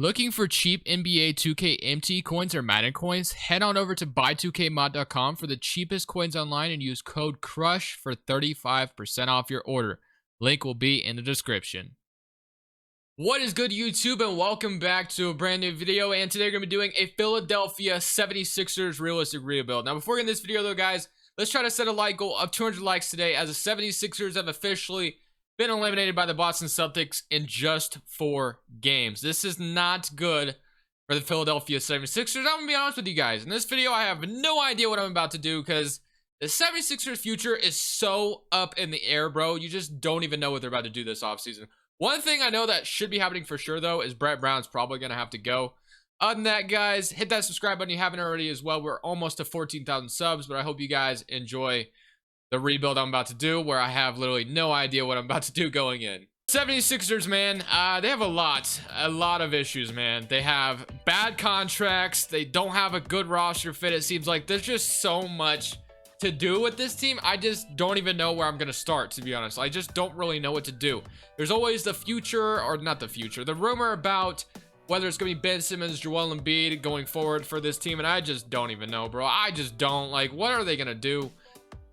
Looking for cheap NBA 2K MT coins or Madden coins? Head on over to buy2kmod.com for the cheapest coins online and use code CRUSH for 35% off your order. Link will be in the description. What is good, YouTube, and welcome back to a brand new video. And today we're going to be doing a Philadelphia 76ers realistic rebuild. Now, before getting this video though, guys, let's try to set a like goal of 200 likes today, as the 76ers have officially been eliminated by the Boston Celtics in just 4 games. This is not good for the Philadelphia 76ers. I'm going to be honest with you guys. In this video, I have no idea what I'm about to do because the 76ers future is so up in the air, bro. You just don't even know what they're about to do this offseason. One thing I know that should be happening for sure, though, is Brett Brown's probably going to have to go. Other than that, guys, hit that subscribe button if you haven't already as well. We're almost to 14,000 subs, but I hope you guys enjoy the rebuild I'm about to do, where I have literally no idea what I'm about to do going in. 76ers, man, they have a lot of issues, man. They have bad contracts. They don't have a good roster fit. It seems like there's just so much to do with this team. I just don't even know where I'm gonna start, to be honest. I just don't really know what to do. There's always the future, or not the future, the rumor about whether it's gonna be Ben Simmons, Joel Embiid going forward for this team, and I just don't even know, bro. I just don't. Like, what are they gonna do?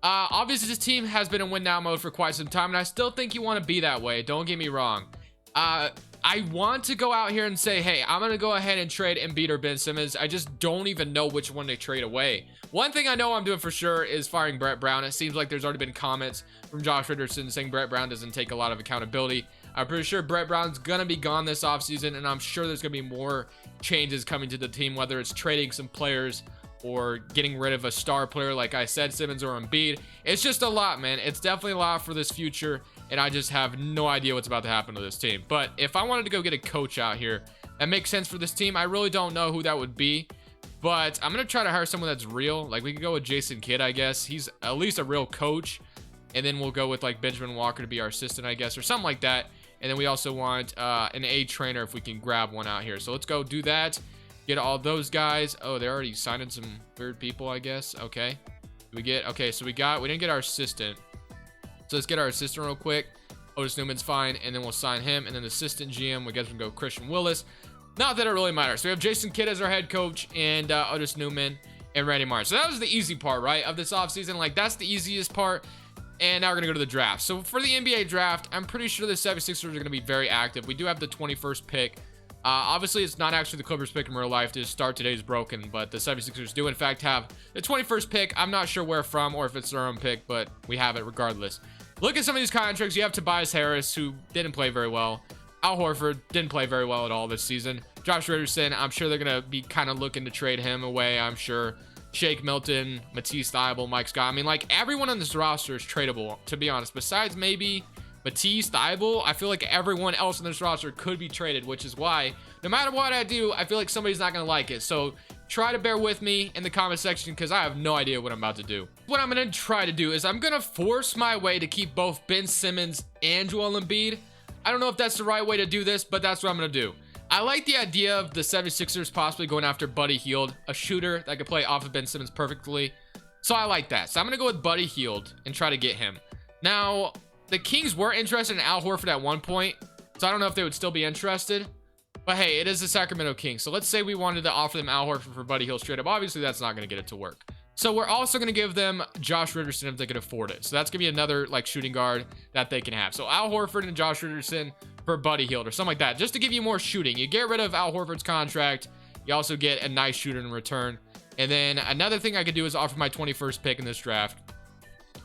Obviously this team has been in win now mode for quite some time, and I still think you want to be that way. Don't get me wrong. I want to go out here and say, hey, I'm going to go ahead and trade Embiid or Ben Simmons. I just don't even know which one to trade away. One thing I know I'm doing for sure is firing Brett Brown. It seems like there's already been comments from Josh Richardson saying Brett Brown doesn't take a lot of accountability. I'm pretty sure Brett Brown's going to be gone this offseason, and I'm sure there's going to be more changes coming to the team, whether it's trading some players or getting rid of a star player, like I said, Simmons or Embiid. It's just a lot, man. It's definitely a lot for this future, and I just have no idea what's about to happen to this team. But if I wanted to go get a coach out here that makes sense for this team, I really don't know who that would be, but I'm gonna try to hire someone that's real. Like, we could go with Jason Kidd, I guess. He's at least a real coach, and then we'll go with like Benjamin Walker to be our assistant, I guess, or something like that. And then we also want an A trainer if we can grab one out here. So let's go do that. Get all those guys. Oh, they're already signing some weird people, I guess. Okay. Okay, so we didn't get our assistant. So let's get our assistant real quick. Otis Newman's fine, and then we'll sign him. And then the assistant GM, we guess we can go Christian Willis. Not that it really matters. So we have Jason Kidd as our head coach, and Otis Newman and Randy Martin. So that was the easy part, right, of this offseason. Like, that's the easiest part. And now we're gonna go to the draft. So for the NBA draft, I'm pretty sure the 76ers are gonna be very active. We do have the 21st pick. Obviously, it's not actually the Clippers pick in real life. To start today's broken, but the 76ers do in fact have the 21st pick. I'm not sure where from or if it's their own pick, but we have it regardless. Look at some of these contracts. You have Tobias Harris, who didn't play very well. Al Horford didn't play very well at all this season. Josh Richardson, I'm sure they're going to be kind of looking to trade him away, I'm sure. Shake Milton, Matisse Thybulle, Mike Scott. I mean, like, everyone on this roster is tradable, to be honest, besides maybe Matisse Thybulle. I feel like everyone else on this roster could be traded, which is why no matter what I do, I feel like somebody's not going to like it. So try to bear with me in the comment section, because I have no idea what I'm about to do. What I'm going to try to do is I'm going to force my way to keep both Ben Simmons and Joel Embiid. I don't know if that's the right way to do this, but that's what I'm going to do. I like the idea of the 76ers possibly going after Buddy Hield, a shooter that could play off of Ben Simmons perfectly. So I like that. So I'm going to go with Buddy Hield and try to get him. Now, the Kings were interested in Al Horford at one point, so I don't know if they would still be interested. But hey, it is the Sacramento Kings. So let's say we wanted to offer them Al Horford for Buddy Hield straight up. Obviously, that's not going to get it to work. So we're also going to give them Josh Richardson if they can afford it. So that's going to be another like shooting guard that they can have. So Al Horford and Josh Richardson for Buddy Hield or something like that, just to give you more shooting. You get rid of Al Horford's contract. You also get a nice shooter in return. And then another thing I could do is offer my 21st pick in this draft.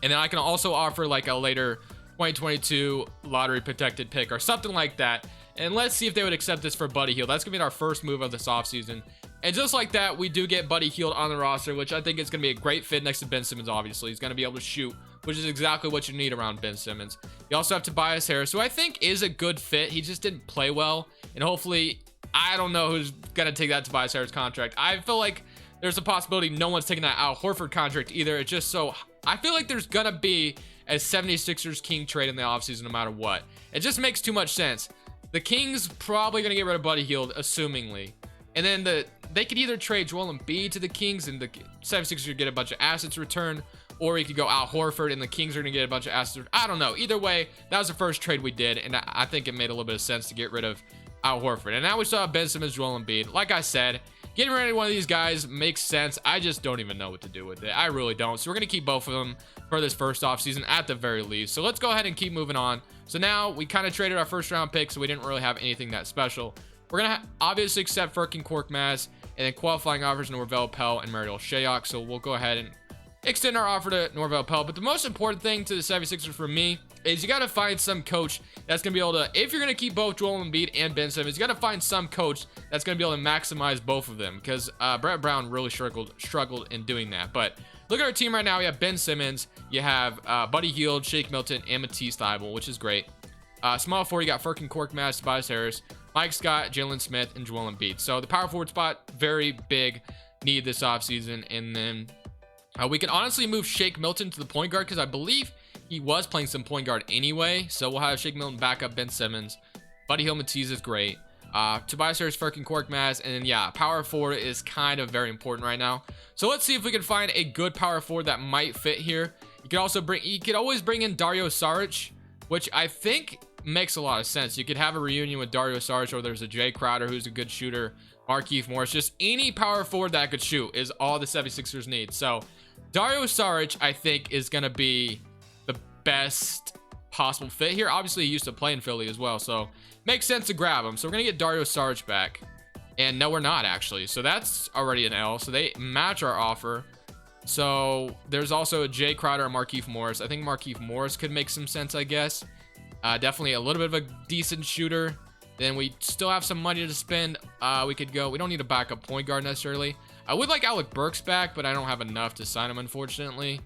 And then I can also offer like a later 2022 lottery protected pick or something like that. And let's see if they would accept this for Buddy Hield. That's gonna be our first move of this offseason. And just like that, we do get Buddy Hield on the roster, which I think is gonna be a great fit next to Ben Simmons. Obviously, he's gonna be able to shoot, which is exactly what you need around Ben Simmons. You also have Tobias Harris, who I think is a good fit. He just didn't play well, and hopefully, I don't know who's gonna take that Tobias Harris contract. I feel like there's a possibility no one's taking that Al Horford contract either. It's just so, I feel like there's gonna be a 76ers King trade in the offseason no matter what. It just makes too much sense. The Kings probably gonna get rid of Buddy Hield, assumingly. And then they could either trade Joel Embiid to the Kings and the 76ers would get a bunch of assets returned, or he could go Al Horford and the Kings are gonna get a bunch of assets. I don't know. Either way, that was the first trade we did, and I think it made a little bit of sense to get rid of Al Horford. And now we still have Ben Simmons, Joel Embiid. Like I said, getting rid of one of these guys makes sense. I just don't even know what to do with it. I really don't. So we're going to keep both of them for this first offseason at the very least. So let's go ahead and keep moving on. So now we kind of traded our first round pick, so we didn't really have anything that special. We're going to obviously accept Furkan Korkmaz and then qualifying offers Norvell Pell and Mariel Shayok. So we'll go ahead and extend our offer to Norvell Pell. But the most important thing to the 76ers for me is you got to find some coach that's going to be able to, if you're going to keep both Joel Embiid and Ben Simmons, you got to find some coach that's going to be able to maximize both of them, because Brett Brown really struggled in doing that. But look at our team right now. We have Ben Simmons, you have Buddy Hield, Shake Milton, and Matisse Thybulle, which is great. Small forward, you got Furkan Korkmaz, Tobias Harris, Mike Scott, Jalen Smith, and Joel Embiid. So the power forward spot, very big need this offseason. And then we can honestly move Shake Milton to the point guard, because I believe he was playing some point guard anyway. So we'll have Shake Milton back up Ben Simmons. Buddy Hield, Matisse is great. Tobias Harris, Furkan Korkmaz, and then yeah, power forward is kind of very important right now. So let's see if we can find a good power forward that might fit here. You could always bring in Dario Saric, which I think makes a lot of sense. You could have a reunion with Dario Saric, or there's a Jay Crowder who's a good shooter, Markieff Morris. Just any power forward that could shoot is all the 76ers need. So Dario Saric, I think, is going to be the best possible fit here. Obviously, he used to play in Philly as well, so makes sense to grab him. So we're going to get Dario Saric back. And no, we're not, actually. So that's already an L. So they match our offer. So there's also a Jay Crowder and Markieff Morris. I think Markieff Morris could make some sense, I guess. Definitely a little bit of a decent shooter. Then we still have some money to spend. We don't need a backup point guard necessarily. I would like Alec Burks back, but I don't have enough to sign him, unfortunately.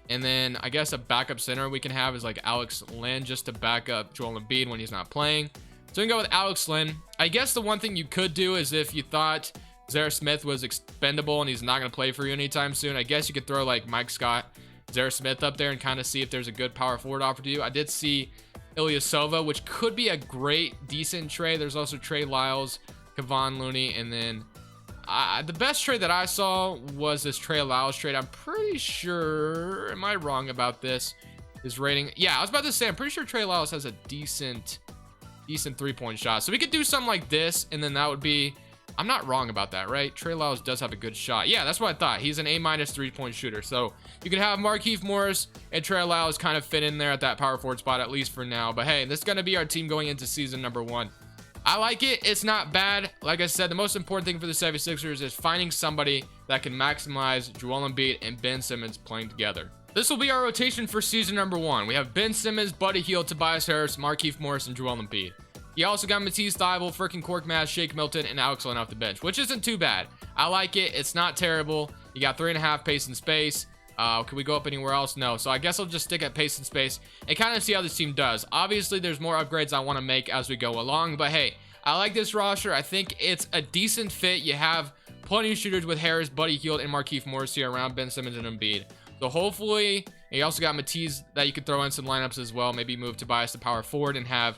And then I guess a backup center we can have is like Alex Len, just to back up Joel Embiid when he's not playing. So we can go with Alex Len. I guess the one thing you could do is if you thought Zara Smith was expendable and he's not going to play for you anytime soon, I guess you could throw like Mike Scott, Zara Smith up there and kind of see if there's a good power forward offer to you. I did see Ilyasova, which could be a great, decent trade. There's also Trey Lyles, Kevon Looney, and then the best trade that I saw was this Trey Lyles trade. I'm pretty sure, am I wrong about this? His rating, yeah, I was about to say, I'm pretty sure Trey Lyles has a decent three-point shot. So we could do something like this, and then that would be, I'm not wrong about that, right? Trey Lyles does have a good shot. Yeah, that's what I thought. He's an A- three-point shooter. So you could have Markieff Morris and Trey Lyles kind of fit in there at that power forward spot, at least for now. But hey, this is going to be our team going into season number 1. I like it. It's not bad. Like I said, the most important thing for the 76ers is finding somebody that can maximize Joel Embiid and Ben Simmons playing together. This will be our rotation for season number 1. We have Ben Simmons, Buddy Hield, Tobias Harris, Markieff Morris, and Joel Embiid. You also got Matisse Thybulle, Furkan Korkmaz, Shake Milton, and Alex Len off the bench, which isn't too bad. I like it. It's not terrible. You got 3.5 pace and space. Can we go up anywhere else? No. So I guess I'll just stick at pace and space and kind of see how this team does. Obviously, there's more upgrades I want to make as we go along, but hey, I like this roster. I think it's a decent fit. You have plenty of shooters with Harris, Buddy Hield, and Markieff Morris here around Ben Simmons and Embiid. So hopefully, and you also got Matisse that you could throw in some lineups as well. Maybe move Tobias to power forward and have,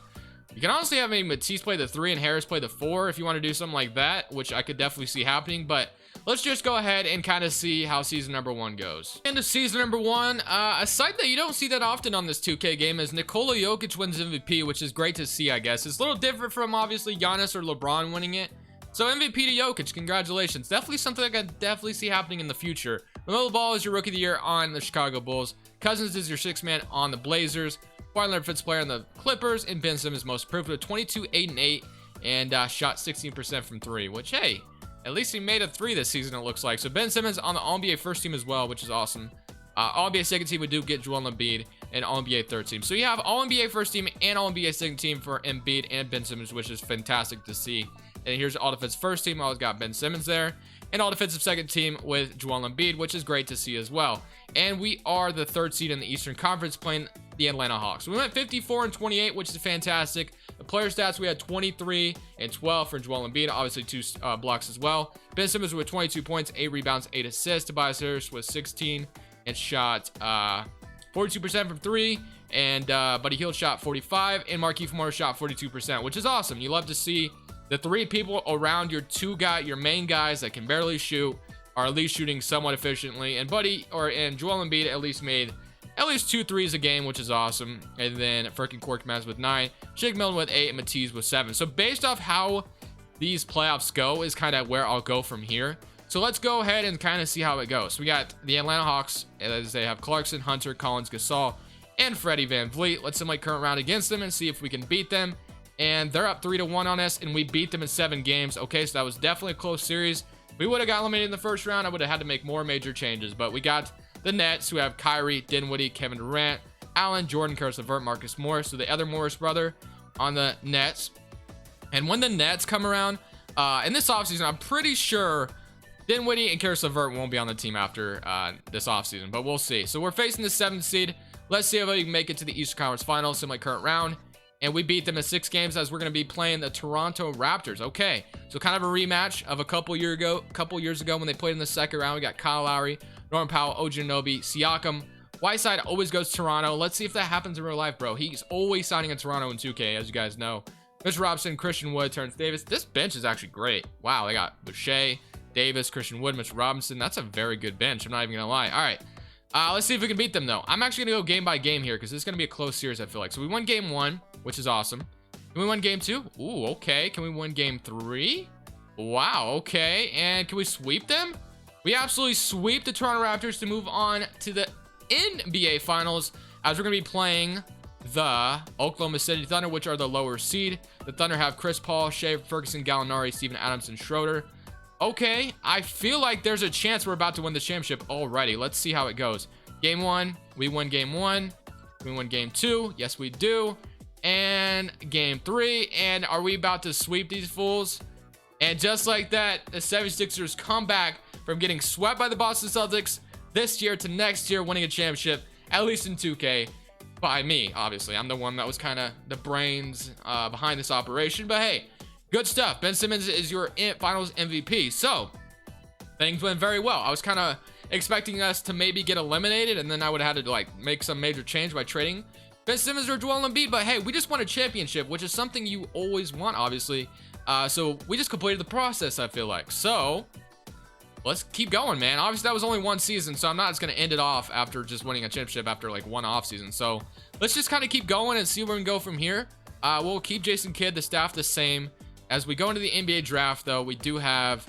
you can honestly have maybe Matisse play the 3 and Harris play the 4 if you want to do something like that, which I could definitely see happening. But let's just go ahead and kind of see how season number 1 goes. Into season number 1, a sight that you don't see that often on this 2K game is Nikola Jokic wins MVP, which is great to see, I guess. It's a little different from obviously Giannis or LeBron winning it. So MVP to Jokic, congratulations. Definitely something I can definitely see happening in the future. LaMelo Ball is your rookie of the year on the Chicago Bulls. Cousins is your 6th man on the Blazers. Kawhi Leonard fifth player on the Clippers, and Ben Simmons most improved with 22, 8, and 8, and shot 16% from 3, which, hey, at least he made a 3 this season, it looks like. So Ben Simmons on the All-NBA first team as well, which is awesome. All-NBA second team, we do get Joel Embiid, and All-NBA third team. So you have All-NBA first team and All-NBA second team for Embiid and Ben Simmons, which is fantastic to see. And here's all defense first team. I always got Ben Simmons there. And all defensive second team with Joel Embiid, which is great to see as well. And we are the 3rd seed in the Eastern Conference playing the Atlanta Hawks. We went 54 and 28, which is fantastic. The player stats, we had 23 and 12 for Joel Embiid, obviously 2 blocks as well. Ben Simmons with 22 points, 8 rebounds, 8 assists. Tobias Harris with 16 and shot 42% from 3. And Buddy Hield shot 45, and Markieff Morris shot 42%, which is awesome. You love to see the 3 people around your your main guys that can barely shoot are at least shooting somewhat efficiently. And Joel Embiid at least made at least 2 threes a game, which is awesome. And then freaking Korkmaz with 9, Shake Milton with 8, and Matisse with 7. So based off how these playoffs go is kind of where I'll go from here. So let's go ahead and kind of see how it goes. So we got the Atlanta Hawks, as they have Clarkson, Hunter, Collins, Gasol, and Freddie VanVleet. Let's simulate current round against them and see if we can beat them. And they're up 3-1 on us, and we beat them in 7 games. Okay, so that was definitely a close series. If we would have got eliminated in the first round, I would have had to make more major changes. But we got the Nets, who have Kyrie, Dinwiddie, Kevin Durant, Allen, Jordan, Caris LeVert, Marcus Morris. So the other Morris brother on the Nets. And when the Nets come around, in this offseason, I'm pretty sure Dinwiddie and Caris LeVert won't be on the team after this offseason, but we'll see. So we're facing the 7th seed. Let's see if we can make it to the Eastern Conference Finals, similar current round. And we beat them in 6 games, as we're going to be playing the Toronto Raptors. Okay, so kind of a rematch of a couple years ago when they played in the second round. We got Kyle Lowry, Norman Powell, OG Anunoby, Siakam. Whiteside always goes to Toronto. Let's see if that happens in real life, bro. He's always signing in Toronto in 2K, as you guys know. Mitch Robinson, Christian Wood, Terrence Davis. This bench is actually great. Wow, they got Boucher, Davis, Christian Wood, Mitch Robinson. That's a very good bench. I'm not even going to lie. All right. Let's see if we can beat them, though. I'm actually going to go game by game here because this is going to be a close series, I feel like. So we won game 1, which is awesome. Can we win game 2? Ooh, okay. Can we win game 3? Wow, okay. And can we sweep them? We absolutely sweep the Toronto Raptors to move on to the NBA Finals, as we're going to be playing the Oklahoma City Thunder, which are the lower seed. The Thunder have Chris Paul, Shea, Ferguson, Gallinari, Steven Adams, and Schroeder. Okay, I feel like there's a chance we're about to win the championship already. Let's see how it goes. Game 1, we win game 1. We win game 2. Yes, we do. And game 3. And are we about to sweep these fools? And just like that, the 76ers come back from getting swept by the Boston Celtics this year to next year, winning a championship, at least in 2K, by me, obviously. I'm the one that was kind of the brains behind this operation. But hey, good stuff. Ben Simmons is your finals MVP. So things went very well. I was kind of expecting us to maybe get eliminated, and then I would have had to like make some major change by trading Ben Simmons or Joel Embiid. But hey, we just won a championship, which is something you always want, obviously. So we just completed the process, I feel like. So let's keep going, man. Obviously, that was only 1 season, so I'm not just going to end it off after just winning a championship after like 1 off season. So let's just kind of keep going and see where we can go from here. We'll keep Jason Kidd, the staff, the same. As we go into the NBA draft, though, we do have,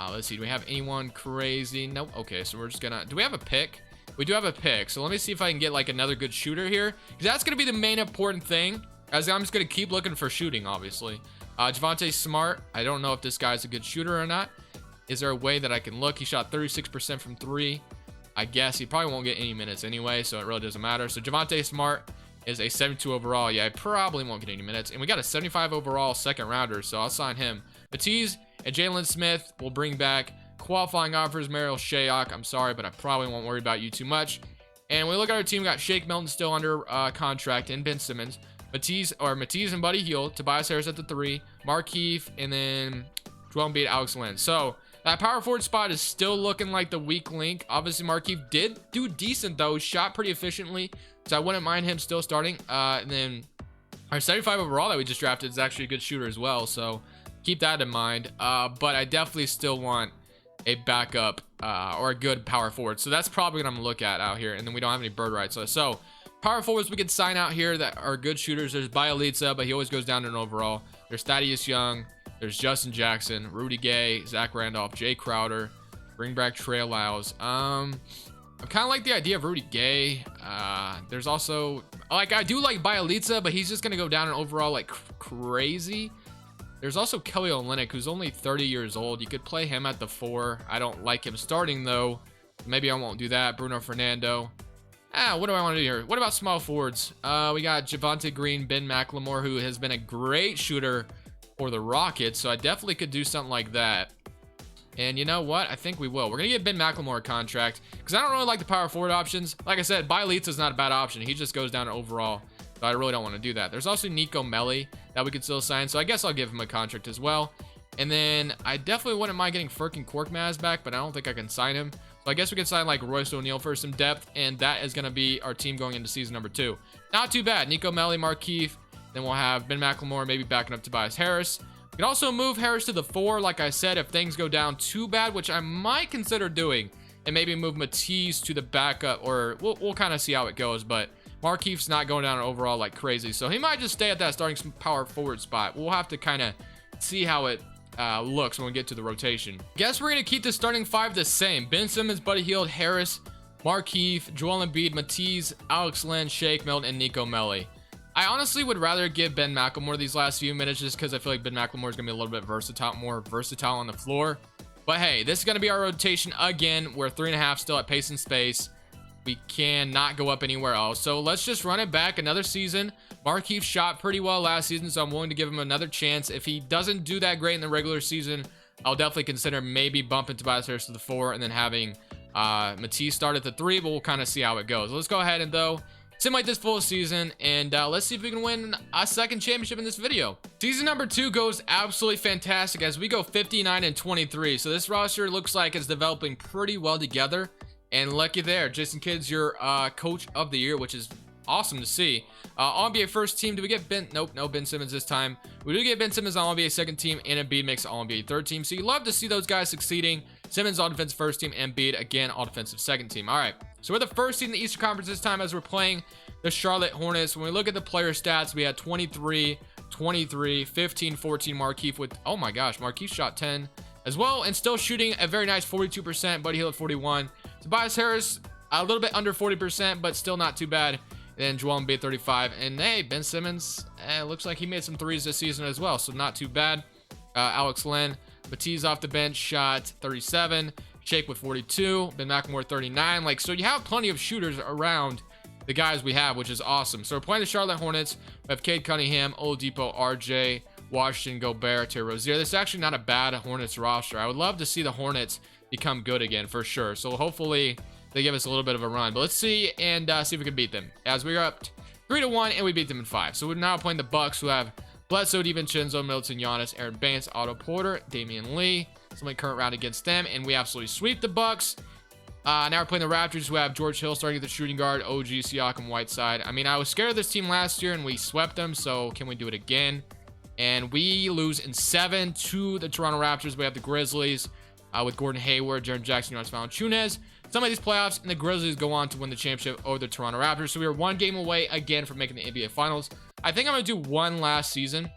let's see, do we have anyone crazy? Nope. Okay, so we're just gonna, do we have a pick? We do have a pick, so let me see if I can get like another good shooter here, because that's gonna be the main important thing, as I'm just gonna keep looking for shooting, obviously. Javonte Smart, I don't know if this guy's a good shooter or not. Is there a way that I can look? He shot 36% from 3. I guess he probably won't get any minutes anyway, so it really doesn't matter. So Javonte Smart is a 72 overall. Yeah, I probably won't get any minutes. And we got a 75 overall second rounder, so I'll sign him. Matisse and Jalen Smith will bring back qualifying offers. Mariel Shayok, I'm sorry, but I probably won't worry about you too much. And when we look at our team, we got Shake Milton still under contract, and Ben Simmons. Matisse and Buddy Hield, Tobias Harris at the 3, Markieff, and then Joel Embiid, Alex Len. So that power forward spot is still looking like the weak link. Obviously, Markieff did do decent, though. Shot pretty efficiently, so I wouldn't mind him still starting. And then our 75 overall that we just drafted is actually a good shooter as well, so keep that in mind. But I definitely still want a backup or a good power forward. So that's probably what I'm going to look at out here. And then we don't have any bird rights. So power forwards we could sign out here that are good shooters. There's Bielitsa, but he always goes down to an overall. There's Thaddeus Young. There's Justin Jackson, Rudy Gay, Zach Randolph, Jay Crowder. Bring back Trey Lyles. I kind of like the idea of Rudy Gay. There's also, like, I do like Bielitsa, but he's just going to go down an overall like crazy. There's also Kelly Olynyk, who's only 30 years old. You could play him at the 4. I don't like him starting, though. Maybe I won't do that. Bruno Fernando. What do I want to do here? What about small forwards? We got Javonte Green, Ben McLemore, who has been a great shooter for the Rockets, so I definitely could do something like that. And you know what? I think we will. We're going to get Ben McLemore a contract, because I don't really like the power forward options. Like I said, Bielitsa is not a bad option. He just goes down to overall, so I really don't want to do that. There's also Nico Melli that we could still sign, so I guess I'll give him a contract as well. And then I definitely wouldn't mind getting Furkan Korkmaz back, but I don't think I can sign him. So I guess we could sign like Royce O'Neal for some depth, and that is going to be our team going into season number 2. Not too bad. Nico Melli, Markieff. Then we'll have Ben McLemore maybe backing up Tobias Harris. We can also move Harris to the 4, like I said, if things go down too bad, which I might consider doing and maybe move Matisse to the backup, or we'll kind of see how it goes. But Markeith's not going down overall like crazy, so he might just stay at that starting power forward spot. We'll have to kind of see how it looks when we get to the rotation. Guess we're going to keep the starting 5 the same. Ben Simmons, Buddy Hield, Harris, Markieff, Joel Embiid, Matisse, Alex Len, Shake Milton, and Nico Melli. I honestly would rather give Ben McLemore these last few minutes just because I feel like Ben McLemore is going to be a little bit more versatile on the floor. But hey, this is going to be our rotation again. We're 3.5 still at pace and space. We cannot go up anywhere else. So let's just run it back another season. Markieff shot pretty well last season, so I'm willing to give him another chance. If he doesn't do that great in the regular season, I'll definitely consider maybe bumping Tobias Harris to the 4 and then having Matisse start at the 3, but we'll kind of see how it goes. Let's go ahead and though simulate this full season, and let's see if we can win a second championship in this video. Season number 2 goes absolutely fantastic as we go 59-23. So this roster looks like it's developing pretty well together, and lucky there, Jason Kidd's your coach of the year, which is awesome to see. All-NBA first team. Do we get Ben? Nope, no Ben Simmons this time. We do get Ben Simmons on All-NBA second team, and Embiid makes All-NBA third team. So you love to see those guys succeeding. Simmons all defensive first team, Embiid again all defensive second team. All right, so we're the first team in the Eastern Conference this time as we're playing the Charlotte Hornets. When we look at the player stats, we had 23, 23, 15, 14 Markieff with, oh my gosh, Markieff shot 10 as well and still shooting a very nice 42%. Buddy Hield at 41. Tobias Harris a little bit under 40%, but still not too bad. And then Joel Embiid 35. And hey, Ben Simmons, looks like he made some threes this season as well, so not too bad. Alex Len, Matisse off the bench, shot 37. Shake with 42. Ben McLemore 39. Like, so you have plenty of shooters around the guys we have, which is awesome. So we're playing the Charlotte Hornets. We have Cade Cunningham, Oladipo, RJ, Washington, Gobert, Terry Rozier. This is actually not a bad Hornets roster. I would love to see the Hornets become good again for sure. So hopefully they give us a little bit of a run. But let's see and see if we can beat them. As we're up 3-1 and we beat them in 5. So we're now playing the Bucks, who have Bledsoe, DiVincenzo, Middleton, Giannis, Aaron Baines, Otto Porter, Damian Lee. So my current round against them, and we absolutely sweep the Bucks. Now we're playing the Raptors, who have George Hill starting at the shooting guard, OG, Siakam, Whiteside. I mean, I was scared of this team last year, and we swept them, so can we do it again? And we lose in 7 to the Toronto Raptors. We have the Grizzlies with Gordon Hayward, Jaren Jackson, Jonas Valanciunas. Some of these playoffs, and the Grizzlies go on to win the championship over the Toronto Raptors. So we are 1 game away again from making the NBA Finals. I think I'm going to do one last season,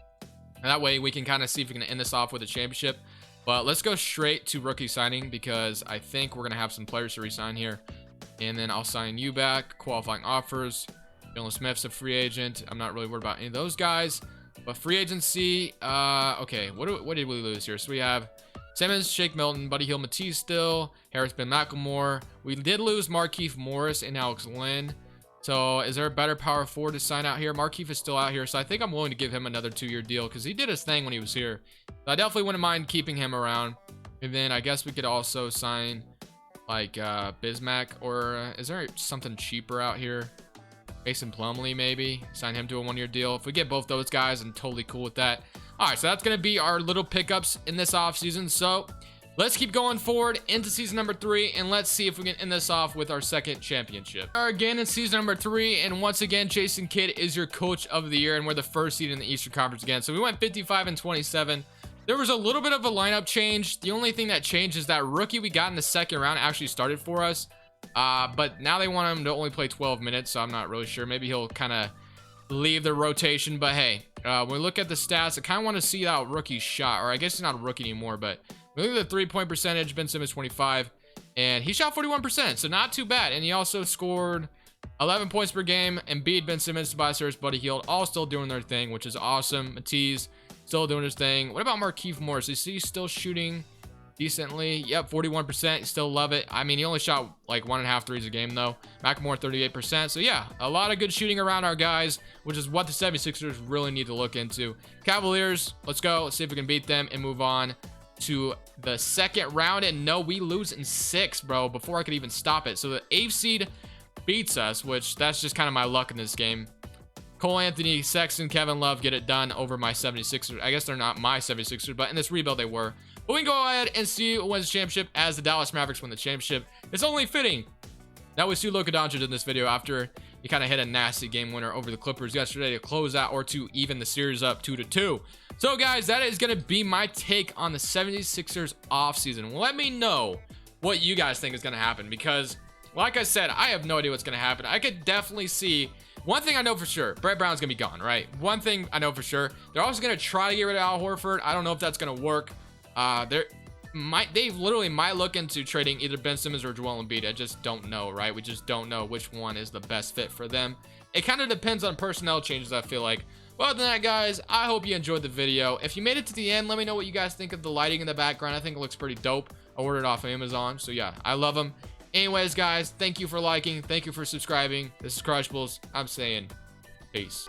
and that way we can kind of see if we can end this off with a championship. But let's go straight to rookie signing, because I think we're going to have some players to re-sign here. And then I'll sign you back. Qualifying offers. Jalen Smith's a free agent. I'm not really worried about any of those guys. But free agency, okay, what did we lose here? So we have Simmons, Shake Milton, Buddy Hield, Matisse still, Harris, Ben McLemore. We did lose Markieff Morris and Alex Len. So is there a better power forward to sign out here? Markieff is still out here, so I think I'm willing to give him another 2-year deal because he did his thing when he was here. So I definitely wouldn't mind keeping him around. And then I guess we could also sign like Bismack, or is there something cheaper out here? Mason Plumlee, maybe sign him to a 1-year deal. If we get both those guys, I'm totally cool with that. All right, so that's going to be our little pickups in this offseason. So let's keep going forward into season number 3, and let's see if we can end this off with our second championship. We are again in season number 3, and once again, Jason Kidd is your coach of the year, and we're the first seed in the Eastern Conference again. So we went 55-27. There was a little bit of a lineup change. The only thing that changed is that rookie we got in the second round actually started for us. But now they want him to only play 12 minutes, so I'm not really sure. Maybe he'll kind of leave the rotation. But hey, when we look at the stats, I kind of want to see that rookie shot, or I guess he's not a rookie anymore, but we look at the 3-point percentage. Ben Simmons 25, and he shot 41%, so not too bad. And he also scored 11 points per game. Embiid, Ben Simmons, Tobias Harris, Buddy Hield, all still doing their thing, which is awesome. Matisse still doing his thing. What about Markieff Morris? Is he still shooting decently? Yep, 41%. Still love it. I mean, he only shot like 1.5 threes a game though. McLemore 38%. So yeah, a lot of good shooting around our guys, which is what the 76ers really need to look into. Cavaliers, let's go. Let's see if we can beat them and move on to the second round. And no, we lose in 6, bro, before I could even stop it. So the 8th seed beats us, which that's just kind of my luck in this game. Cole Anthony, Sexton, Kevin Love get it done over my 76ers. I guess they're not my 76ers, but in this rebuild they were. But we can go ahead and see who wins the championship as the Dallas Mavericks win the championship. It's only fitting that we see Luka Doncic in this video after he kind of hit a nasty game winner over the Clippers yesterday to close out or to even the series up 2-2. So guys, that is going to be my take on the 76ers offseason. Let me know what you guys think is going to happen, because like I said, I have no idea what's going to happen. I could definitely see, one thing I know for sure, Brett Brown's going to be gone, right? One thing I know for sure, they're also going to try to get rid of Al Horford. I don't know if that's going to work. They literally might look into trading either Ben Simmons or Joel Embiid. I just don't know, right? We just don't know which one is the best fit for them. It kind of depends on personnel changes, I feel like. Well, other than that, guys, I hope you enjoyed the video. If you made it to the end, let me know what you guys think of the lighting in the background. I think it looks pretty dope. I ordered it off Amazon, so yeah, I love them. Anyways, guys, thank you for liking. Thank you for subscribing. This is Crushables. I'm saying peace.